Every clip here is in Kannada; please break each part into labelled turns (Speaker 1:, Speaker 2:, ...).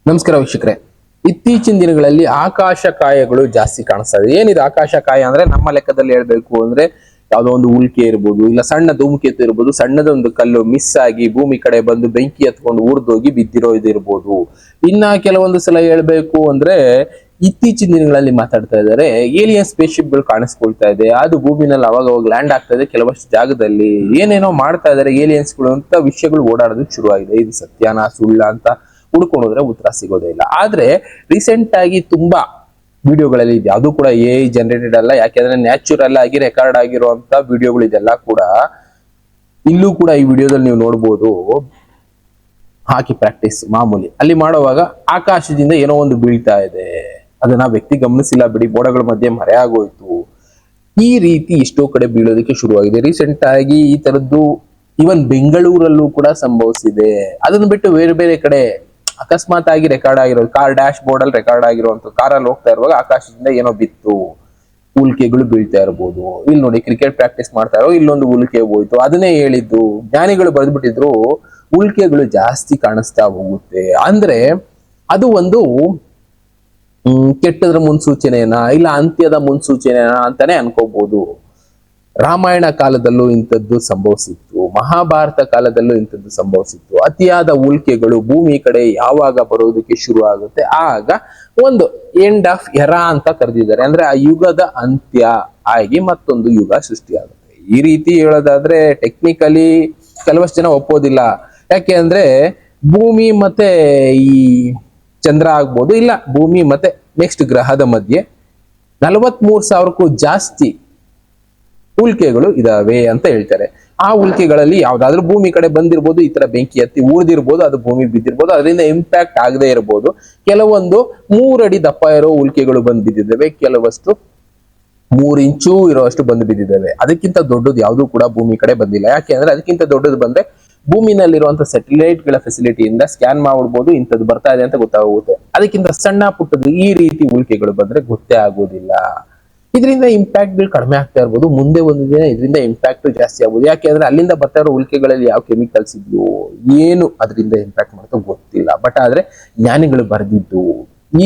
Speaker 1: ನಮಸ್ಕಾರ ವೀಕ್ಷಕರೇ. ಇತ್ತೀಚಿನ ದಿನಗಳಲ್ಲಿ ಆಕಾಶಕಾಯಗಳು ಜಾಸ್ತಿ ಕಾಣಿಸ್ತಾ ಇದೆ. ಏನಿದೆ ಆಕಾಶಕಾಯ ಅಂದ್ರೆ ನಮ್ಮ ಲೆಕ್ಕದಲ್ಲಿ ಹೇಳ್ಬೇಕು ಅಂದ್ರೆ ಯಾವುದೋ ಒಂದು ಉಲ್ಕೆ ಇರ್ಬೋದು, ಇಲ್ಲ ಸಣ್ಣ ಧೂಮಕೇತು ಇರ್ಬೋದು, ಸಣ್ಣದೊಂದು ಕಲ್ಲು ಮಿಸ್ ಆಗಿ ಭೂಮಿ ಕಡೆ ಬಂದು ಬೆಂಕಿ ಹತ್ಕೊಂಡು ಉರಿದೋಗಿ ಬಿದ್ದಿರೋ ಇದಿರ್ಬೋದು. ಇನ್ನ ಕೆಲವೊಂದು ಸಲ ಹೇಳ್ಬೇಕು ಅಂದ್ರೆ ಇತ್ತೀಚಿನ ದಿನಗಳಲ್ಲಿ ಮಾತಾಡ್ತಾ ಇದ್ದಾರೆ ಏಲಿಯನ್ ಸ್ಪೇಸ್ ಶಿಪ್ ಗಳು ಕಾಣಿಸ್ಕೊಳ್ತಾ ಇದೆ. ಅದು ಭೂಮಿನಲ್ಲಿ ಅವಾಗ ಲ್ಯಾಂಡ್ ಆಗ್ತಾ ಇದೆ ಕೆಲವಷ್ಟು ಜಾಗದಲ್ಲಿ. ಏನೇನೋ ಮಾಡ್ತಾ ಇದಾರೆ ಏಲಿಯನ್ಸ್ ಗಳು ಅಂತ ವಿಷಯಗಳು ಓಡಾಡೋದಕ್ಕೆ ಶುರುವಾಗಿದೆ. ಇದು ಸತ್ಯನಾ ಸುಳ್ಳ ಅಂತ ಹುಡ್ಕೊಂಡ್ರೆ ಉತ್ತರ ಸಿಗೋದೇ ಇಲ್ಲ. ಆದ್ರೆ ರೀಸೆಂಟ್ ಆಗಿ ತುಂಬಾ ವಿಡಿಯೋಗಳಲ್ಲಿ ಇದೆ, ಅದು ಕೂಡ AI ಜನರೇಟೆಡ್ ಅಲ್ಲ, ಯಾಕೆಂದ್ರೆ ನ್ಯಾಚುರಲ್ ಆಗಿ ರೆಕಾರ್ಡ್ ಆಗಿರುವಂತ ವಿಡಿಯೋಗಳು ಇದೆಲ್ಲ ಕೂಡ. ಇಲ್ಲೂ ಕೂಡ ಈ ವಿಡಿಯೋದಲ್ಲಿ ನೀವು ನೋಡ್ಬೋದು, ಹಾಕಿ ಪ್ರಾಕ್ಟೀಸ್ ಮಾಮೂಲಿ ಅಲ್ಲಿ ಮಾಡುವಾಗ ಆಕಾಶದಿಂದ ಏನೋ ಒಂದು ಬೀಳ್ತಾ ಇದೆ, ಅದನ್ನ ವ್ಯಕ್ತಿ ಗಮನಿಸಿಲ್ಲ ಬಿಡಿ, ಮೋಡಗಳ ಮಧ್ಯೆ ಮರೆ ಆಗೋಯ್ತು. ಈ ರೀತಿ ಎಷ್ಟೋ ಕಡೆ ಬೀಳೋದಕ್ಕೆ ಶುರುವಾಗಿದೆ. ರೀಸೆಂಟ್ ಆಗಿ ಈ ತರದ್ದು ಇವನ್ ಬೆಂಗಳೂರಲ್ಲೂ ಕೂಡ ಸಂಭವಿಸಿದೆ. ಅದನ್ನ ಬಿಟ್ಟು ಬೇರೆ ಬೇರೆ ಕಡೆ ಅಕಸ್ಮಾತ್ ಆಗಿ ರೆಕಾರ್ಡ್ ಆಗಿರೋದು, ಕಾರ್ ಡ್ಯಾಶ್ ಬೋರ್ಡ್ ಅಲ್ಲಿ ರೆಕಾರ್ಡ್ ಆಗಿರುವಂತ, ಕಾರಲ್ಲಿ ಹೋಗ್ತಾ ಇರುವಾಗ ಆಕಾಶದಿಂದ ಏನೋ ಬಿತ್ತು, ಉಲ್ಕೆಗಳು ಬೀಳ್ತಾ ಇರ್ಬೋದು. ಇಲ್ಲಿ ನೋಡಿ ಕ್ರಿಕೆಟ್ ಪ್ರಾಕ್ಟೀಸ್ ಮಾಡ್ತಾ ಇರೋ ಇಲ್ಲೊಂದು ಉಲ್ಕೆ ಹೋಯ್ತು. ಅದನ್ನೇ ಹೇಳಿದ್ದು ಜ್ಞಾನಿಗಳು ಬರೆದ್ಬಿಟ್ಟಿದ್ರು, ಉಲ್ಕೆಗಳು ಜಾಸ್ತಿ ಕಾಣಿಸ್ತಾ ಹೋಗುತ್ತೆ ಅಂದ್ರೆ ಅದು ಒಂದು ಕೆಟ್ಟದ್ರ ಮುನ್ಸೂಚನೆನಾ ಇಲ್ಲ ಅಂತ್ಯದ ಮುನ್ಸೂಚನೆನಾ ಅಂತಾನೆ ಅನ್ಕೋಬಹುದು. ರಾಮಾಯಣ ಕಾಲದಲ್ಲೂ ಇಂಥದ್ದು ಸಂಭವಿಸಿತ್ತು, ಮಹಾಭಾರತ ಕಾಲದಲ್ಲೂ ಇಂಥದ್ದು ಸಂಭವಿಸಿತ್ತು. ಅತಿಯಾದ ಉಲ್ಕೆಗಳು ಭೂಮಿ ಕಡೆ ಯಾವಾಗ ಬರೋದಕ್ಕೆ ಶುರು ಆಗುತ್ತೆ ಆಗ ಒಂದು ಎಂಡ್ ಆಫ್ ಎರಾ ಅಂತ ಕರೆದಿದ್ದಾರೆ. ಅಂದ್ರೆ ಆ ಯುಗದ ಅಂತ್ಯ ಆಗಿ ಮತ್ತೊಂದು ಯುಗ ಸೃಷ್ಟಿಯಾಗುತ್ತೆ. ಈ ರೀತಿ ಹೇಳೋದಾದ್ರೆ ಟೆಕ್ನಿಕಲಿ ಕೆಲವಷ್ಟು ಜನ ಒಪ್ಪೋದಿಲ್ಲ. ಯಾಕೆ ಅಂದ್ರೆ ಭೂಮಿ ಮತ್ತೆ ಈ ಚಂದ್ರ ಆಗ್ಬೋದು, ಇಲ್ಲ ಭೂಮಿ ಮತ್ತೆ ನೆಕ್ಸ್ಟ್ ಗ್ರಹದ ಮಧ್ಯೆ 43,000ಕ್ಕೂ ಜಾಸ್ತಿ ಉಲ್ಕೆಗಳು ಇದಾವೆ ಅಂತ ಹೇಳ್ತಾರೆ. ಆ ಉಲ್ಕೆಗಳಲ್ಲಿ ಯಾವ್ದಾದ್ರು ಭೂಮಿ ಕಡೆ ಬಂದಿರ್ಬೋದು, ಈ ತರ ಬೆಂಕಿ ಹತ್ತಿ ಉಳಿದಿರ್ಬೋದು, ಅದು ಭೂಮಿ ಬಿದ್ದಿರ್ಬೋದು, ಅದರಿಂದ ಇಂಪ್ಯಾಕ್ಟ್ ಆಗದೆ ಇರಬಹುದು. ಕೆಲವೊಂದು 3 ಅಡಿ ದಪ್ಪ ಇರೋ ಉಲ್ಕೆಗಳು ಬಂದು ಬಿದ್ದಿದ್ದಾವೆ, ಕೆಲವಷ್ಟು 3 ಇಂಚು ಇರೋಷ್ಟು ಬಂದು ಬಿದ್ದಿದ್ದಾವೆ. ಅದಕ್ಕಿಂತ ದೊಡ್ಡದು ಯಾವುದು ಕೂಡ ಭೂಮಿ ಕಡೆ ಬಂದಿಲ್ಲ. ಯಾಕೆ ಅಂದ್ರೆ ಅದಕ್ಕಿಂತ ದೊಡ್ಡದು ಬಂದ್ರೆ ಭೂಮಿನಲ್ಲಿರುವಂತ ಸ್ಯಾಟಲೈಟ್ ಗಳ ಫೆಸಿಲಿಟಿಯಿಂದ ಸ್ಕ್ಯಾನ್ ಮಾಡ್ಬಿಡ್ಬೋದು, ಇಂಥದ್ದು ಬರ್ತಾ ಇದೆ ಅಂತ ಗೊತ್ತಾಗುತ್ತೆ. ಅದಕ್ಕಿಂತ ಸಣ್ಣ ಪುಟ್ಟದ್ದು ಈ ರೀತಿ ಉಲ್ಕೆಗಳು ಬಂದ್ರೆ ಗೊತ್ತೇ ಆಗೋದಿಲ್ಲ. ಇದರಿಂದ ಇಂಪ್ಯಾಕ್ಟ್ ಗಳು ಕಡಿಮೆ ಆಗ್ತಾ ಇರ್ಬೋದು, ಮುಂದೆ ಒಂದು ದಿನ ಇದರಿಂದ ಇಂಪ್ಯಾಕ್ಟ್ ಜಾಸ್ತಿ ಆಗ್ಬೋದು. ಯಾಕೆ ಅಂದ್ರೆ ಅಲ್ಲಿಂದ ಬರ್ತಾ ಇರೋ ಉಲ್ಕೆಗಳಲ್ಲಿ ಯಾವ ಕೆಮಿಕಲ್ಸ್ ಇದ್ವು, ಏನು ಅದರಿಂದ ಇಂಪ್ಯಾಕ್ಟ್ ಮಾಡ್ತಾ ಗೊತ್ತಿಲ್ಲ. ಬಟ್ ಆದ್ರೆ ಜ್ಞಾನಿಗಳು ಬರೆದಿದ್ದು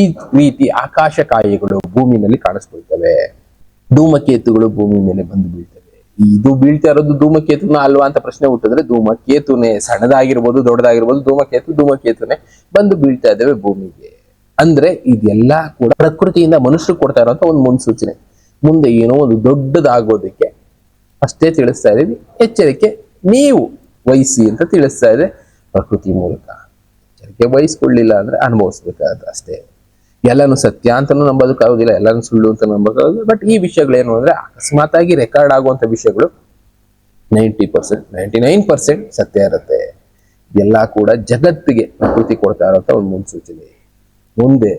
Speaker 1: ಈ ರೀತಿ ಆಕಾಶಕಾಯಿಗಳು ಭೂಮಿನಲ್ಲಿ ಕಾಣಿಸ್ಕೊಳ್ತವೆ, ಧೂಮಕೇತುಗಳು ಭೂಮಿ ಮೇಲೆ ಬಂದು ಬೀಳ್ತವೆ. ಇದು ಬೀಳ್ತಾ ಇರೋದು ಧೂಮಕೇತುನ ಅಲ್ವಾ ಅಂತ ಪ್ರಶ್ನೆ ಹುಟ್ಟಿದ್ರೆ ಧೂಮಕೇತುನೇ, ಸಣ್ಣದಾಗಿರ್ಬೋದು ದೊಡ್ಡದಾಗಿರ್ಬೋದು, ಧೂಮಕೇತುನೇ ಬಂದು ಬೀಳ್ತಾ ಇದ್ದಾವೆ ಭೂಮಿಗೆ. ಅಂದ್ರೆ ಇದೆಲ್ಲ ಕೂಡ ಪ್ರಕೃತಿಯಿಂದ ಮನುಷ್ಯರು ಕೊಡ್ತಾ ಇರುವಂತ ಒಂದು ಮುನ್ಸೂಚನೆ. ಮುಂದೆ ಏನೋ ಒಂದು ದೊಡ್ಡದಾಗೋದಕ್ಕೆ ಅಷ್ಟೇ ತಿಳಿಸ್ತಾ ಇದೀವಿ, ಎಚ್ಚರಿಕೆ ನೀವು ವಹಿಸಿ ಅಂತ ತಿಳಿಸ್ತಾ ಇದೆ ಪ್ರಕೃತಿ ಮೂಲಕ. ಎಚ್ಚರಿಕೆ ವಹಿಸ್ಕೊಳ್ಳಿಲ್ಲ ಅಂದ್ರೆ ಅನುಭವಿಸ್ಬೇಕಾದ ಅಷ್ಟೇ. ಎಲ್ಲಾನು ಸತ್ಯ ಅಂತಾನು ನಂಬೋದಕ್ಕಾಗೋದಿಲ್ಲ, ಎಲ್ಲಾನು ಸುಳ್ಳು ಅಂತ ನಂಬೋಕ್ಕಾಗೋದಿಲ್ಲ. ಬಟ್ ಈ ವಿಷಯಗಳೇನು ಅಂದ್ರೆ ಅಕಸ್ಮಾತ್ ಆಗಿ ರೆಕಾರ್ಡ್ ಆಗುವಂತ ವಿಷಯಗಳು 90%, 99% ಸತ್ಯ ಇರುತ್ತೆ. ಎಲ್ಲ ಕೂಡ ಜಗತ್ತಿಗೆ ಪ್ರಕೃತಿ ಕೊಡ್ತಾ ಇರುವಂತ ಒಂದು ಮುನ್ಸೂಚನೆ. ಮುಂದೆ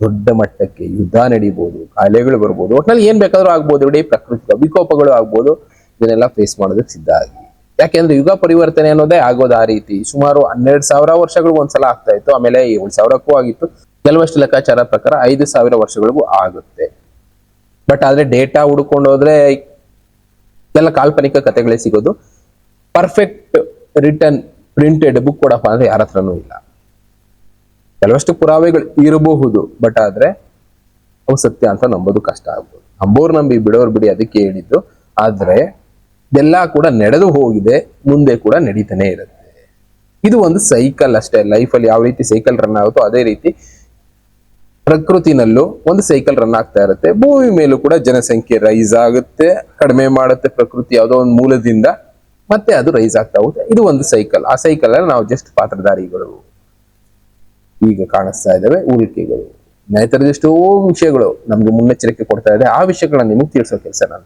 Speaker 1: ದೊಡ್ಡ ಮಟ್ಟಕ್ಕೆ ಯುದ್ಧ ನಡೀಬಹುದು, ಕಾಯಿಲೆಗಳು ಬರ್ಬೋದು, ಒಟ್ನಲ್ಲಿ ಏನ್ ಬೇಕಾದ್ರೂ ಆಗ್ಬೋದು, ಇಡೀ ಪ್ರಕೃತಿಕ ವಿಕೋಪಗಳು ಆಗ್ಬೋದು. ಇದನ್ನೆಲ್ಲ ಫೇಸ್ ಮಾಡೋದಕ್ಕೆ ಸಿದ್ಧ ಆಗಿ. ಯಾಕೆಂದ್ರೆ ಯುಗ ಪರಿವರ್ತನೆ ಅನ್ನೋದೇ ಆಗೋದು ಆ ರೀತಿ. ಸುಮಾರು 12,000 ವರ್ಷಗಳಿಗೂ ಒಂದ್ಸಲ ಆಗ್ತಾ ಇತ್ತು, ಆಮೇಲೆ 7,000ಕ್ಕೂ ಆಗಿತ್ತು. ಕೆಲವಷ್ಟು ಲೆಕ್ಕಾಚಾರ ಪ್ರಕಾರ 5,000 ವರ್ಷಗಳಿಗೂ ಆಗುತ್ತೆ. ಬಟ್ ಆದ್ರೆ ಡೇಟಾ ಹುಡ್ಕೊಂಡು ಹೋದ್ರೆ ಎಲ್ಲ ಕಾಲ್ಪನಿಕ ಕಥೆಗಳೇ ಸಿಗೋದು. ಪರ್ಫೆಕ್ಟ್ ರಿಟರ್ನ್ ಪ್ರಿಂಟೆಡ್ ಬುಕ್ ಕೊಡಪ್ಪ ಅಂದ್ರೆ ಯಾರ ಹತ್ರನೂ ಇಲ್ಲ. ಕೆಲವಷ್ಟು ಪುರಾವೆಗಳು ಇರಬಹುದು, ಬಟ್ ಆದ್ರೆ ಅವು ಸತ್ಯ ಅಂತ ನಂಬೋದು ಕಷ್ಟ ಆಗ್ಬೋದು. ನಂಬೋರು ನಂಬಿ ಬಿಡೋರು ಬಿಡಿ, ಅದಕ್ಕೆ ಹೇಳಿದ್ದು. ಆದ್ರೆ ಇದೆಲ್ಲ ಕೂಡ ನಡೆದು ಹೋಗಿದೆ, ಮುಂದೆ ಕೂಡ ನಡೀತಾನೆ ಇರುತ್ತೆ. ಇದು ಒಂದು ಸೈಕಲ್ ಅಷ್ಟೇ. ಲೈಫಲ್ಲಿ ಯಾವ ರೀತಿ ಸೈಕಲ್ ರನ್ ಆಗುತ್ತೋ ಅದೇ ರೀತಿ ಪ್ರಕೃತಿನಲ್ಲೂ ಒಂದು ಸೈಕಲ್ ರನ್ ಆಗ್ತಾ ಇರುತ್ತೆ. ಭೂಮಿ ಮೇಲೂ ಕೂಡ ಜನಸಂಖ್ಯೆ ರೈಸ್ ಆಗುತ್ತೆ, ಕಡಿಮೆ ಮಾಡುತ್ತೆ ಪ್ರಕೃತಿ ಯಾವುದೋ ಒಂದು ಮೂಲದಿಂದ, ಮತ್ತೆ ಅದು ರೈಸ್ ಆಗ್ತಾ ಹೋಗುತ್ತೆ. ಇದು ಒಂದು ಸೈಕಲ್. ಆ ಸೈಕಲ್ ಅಲ್ಲಿ ನಾವು ಜಸ್ಟ್ ಪಾತ್ರಧಾರಿಗಳು. ಈಗ ಕಾಣಿಸ್ತಾ ಇದ್ದಾವೆ ಉಲ್ಕೆಗಳು. ಈ ತರದ ಎಷ್ಟೋ ವಿಷಯಗಳು ನಮ್ಗೆ ಮುನ್ನೆಚ್ಚರಿಕೆ ಕೊಡ್ತಾ ಇದೆ. ಆ ವಿಷಯಗಳನ್ನ ನಿಮಗೆ ತಿಳಿಸೋ ಕೆಲಸ ನಾನು